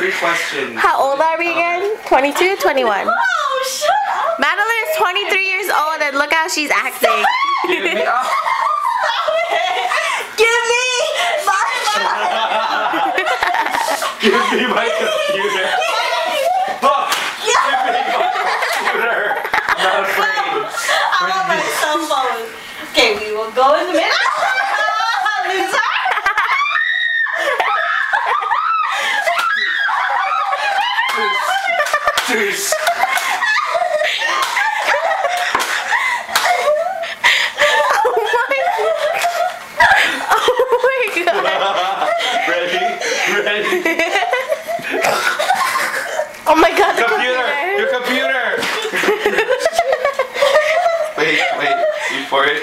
3 questions. How old are we again? 22, 21. Oh, shut up. Madeline is 23 years old and look how she's acting. Give me, oh. Give me my Give me my computer. Look, give me my computer. I'm not afraid. I want my cell phone. Okay, we will go in the middle. Loser. Juice. Ready? Oh my god, the Computer! Your computer! Wait, you for it?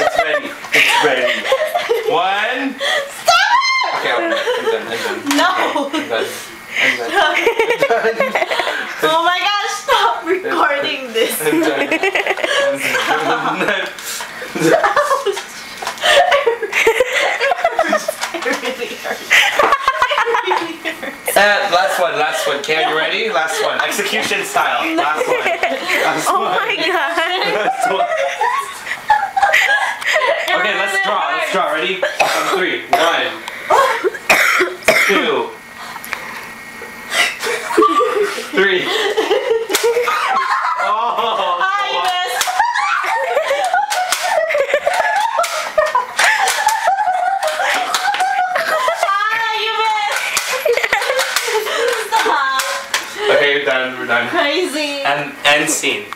It's ready. It's ready. 1. Stop! Okay, I'm done. No. I'm done. Oh my gosh, stop recording this. I'm done. Last one. Okay, are you ready? Last one. Execution style. Last one. Oh my god. Last one. Okay, let's draw. Ready? 3. 1, 2, 3. Oh. I missed. Okay, you're done. We're done. Crazy. And scene.